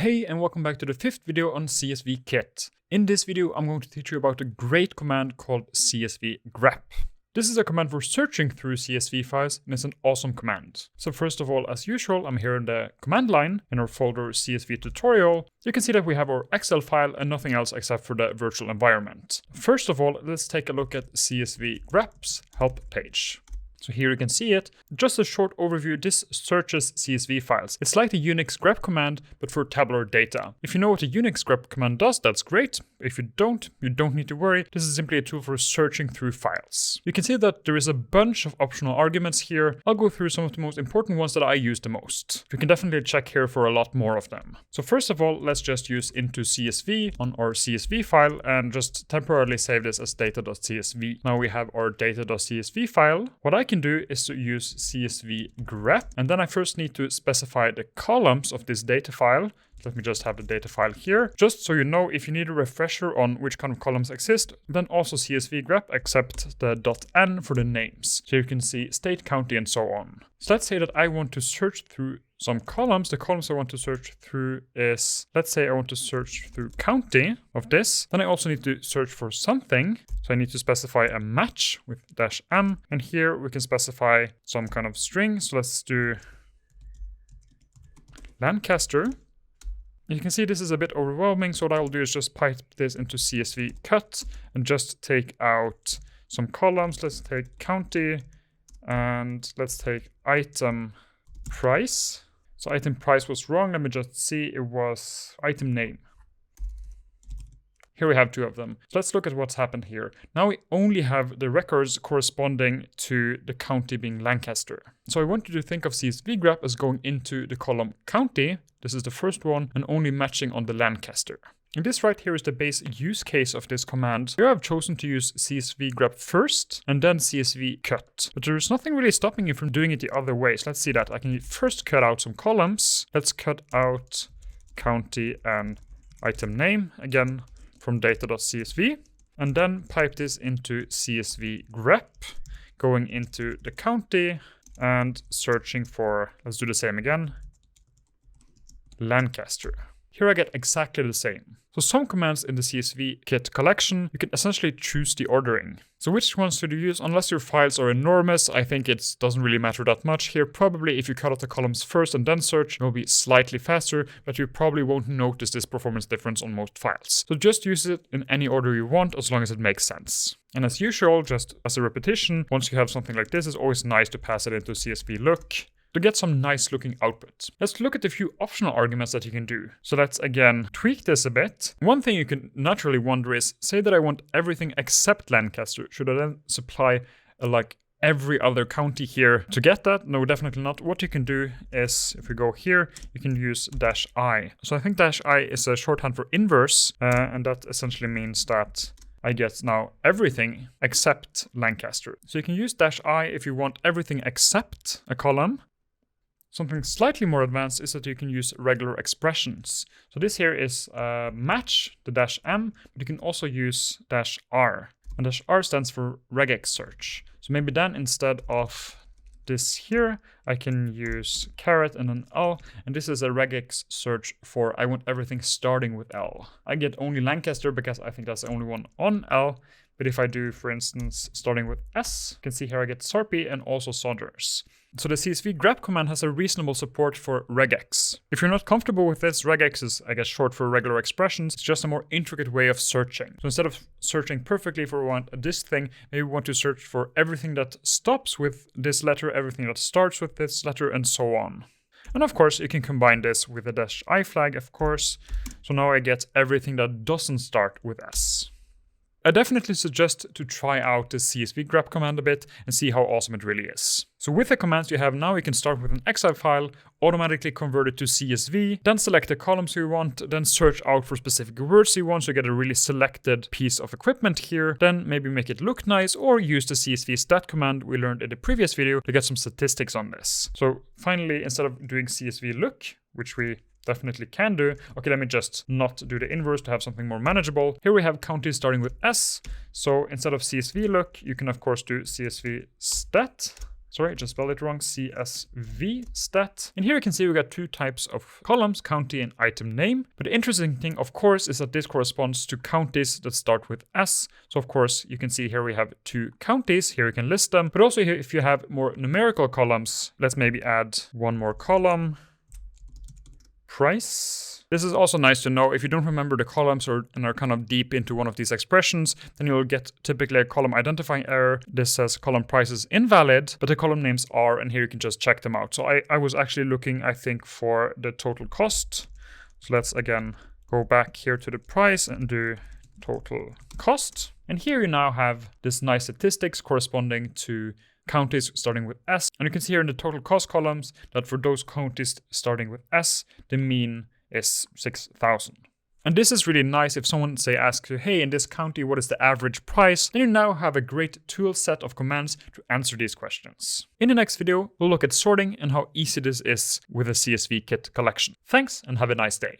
Hey, and welcome back to the 5th video on CSVkit. In this video, I'm going to teach you about a great command called csvgrep. This is a command for searching through CSV files, and it's an awesome command. So first of all, as usual, I'm here in the command line in our folder CSV tutorial. You can see that we have our Excel file and nothing else except for the virtual environment. First of all, let's take a look at csvgrep's help page. So here you can see it. Just a short overview, this searches CSV files. It's like the Unix grep command, but for tabular data. If you know what a Unix grep command does, that's great. If you don't need to worry. This is simply a tool for searching through files. You can see that there is a bunch of optional arguments here. I'll go through some of the most important ones that I use the most. You can definitely check here for a lot more of them. So first of all, let's just use into CSV on our CSV file and just temporarily save this as data.csv. Now we have our data.csv file. What I can do is to use csvgrep, and then I first need to specify the columns of this data file. Let me just have the data file here. Just so you know, if you need a refresher on which kind of columns exist, then also csvgrep accept the .n for the names. So you can see state, county, and so on. So let's say that I want to search through some columns. The columns I want to search through is, let's say I want to search through county of this. Then I also need to search for something. So I need to specify a match with -m. And here we can specify some kind of string. So let's do Lancaster. You can see this is a bit overwhelming, so what I'll do is just pipe this into csvcut and just take out some columns. Let's take county and let's take item price. So item price was wrong. Let me just see, it was item name. Here we have two of them. So let's look at what's happened here. Now we only have the records corresponding to the county being Lancaster. So I want you to think of csvgrep as going into the column county. This is the first one, and only matching on the Lancaster. And this right here is the base use case of this command. Here I've chosen to use csvgrep first and then csvcut. But there's nothing really stopping you from doing it the other way. So let's see that. I can first cut out some columns. Let's cut out county and item name again from data.csv, and then pipe this into csvgrep, going into the county and searching for, let's do the same again, Lancaster. Here I get exactly the same. So some commands in the CSVkit collection, you can essentially choose the ordering. So which ones should you use? Unless your files are enormous, I think it doesn't really matter that much here. Probably if you cut out the columns first and then search, it will be slightly faster, but you probably won't notice this performance difference on most files. So just use it in any order you want, as long as it makes sense. And as usual, just as a repetition, once you have something like this, it's always nice to pass it into csvlook to get some nice looking output. Let's look at a few optional arguments that you can do. So let's again tweak this a bit. One thing you can naturally wonder is, say that I want everything except Lancaster. Should I then supply like every other county here to get that? No, definitely not. What you can do is, if we go here, you can use -i. So I think -i is a shorthand for inverse, and that essentially means that I get now everything except Lancaster. So you can use -i if you want everything except a column. Something slightly more advanced is that you can use regular expressions. So this here is match, the -m, but you can also use -r. And -r stands for regex search. So maybe then instead of this here, I can use caret and an L, and this is a regex search for I want everything starting with L. I get only Lancaster because I think that's the only one on L. But if I do, for instance, starting with S, you can see here I get Sarpy and also Saunders. So the csvgrep command has a reasonable support for regex. If you're not comfortable with this, regex is, I guess, short for regular expressions. It's just a more intricate way of searching. So instead of searching perfectly for this thing, maybe we want to search for everything that stops with this letter, everything that starts with this letter, and so on. And of course, you can combine this with the -i flag, of course. So now I get everything that doesn't start with S. I definitely suggest to try out the csvgrep command a bit and see how awesome it really is. So with the commands you have now, you can start with an Excel file, automatically convert it to CSV, then select the columns you want, then search out for specific words you want, so you get a really selected piece of equipment here, then maybe make it look nice, or use the csvstat command we learned in the previous video to get some statistics on this. So finally, instead of doing csvlook, which we definitely can do. Okay, let me just not do the inverse to have something more manageable. Here we have counties starting with S. So instead of csvlook, you can of course do csvstat. Sorry, I just spelled it wrong. CSVstat. And here you can see we got two types of columns, county and item name. But the interesting thing, of course, is that this corresponds to counties that start with S. So of course, you can see here we have 2 counties. Here you can list them. But also here, if you have more numerical columns, let's maybe add one more column. Price. This is also nice to know. If you don't remember the columns and are kind of deep into one of these expressions, then you'll get typically a column identifying error. This says column price is invalid, but the column names are, and here you can just check them out. So I was actually looking, I think, for the total cost. So let's again go back here to the price and do total cost. And here you now have this nice statistics corresponding to counties starting with S. And you can see here in the total cost columns that for those counties starting with S, the mean is 6,000. And this is really nice if someone, say, asks you, hey, in this county, what is the average price? Then you now have a great tool set of commands to answer these questions. In the next video, we'll look at sorting and how easy this is with a CSVkit collection. Thanks and have a nice day.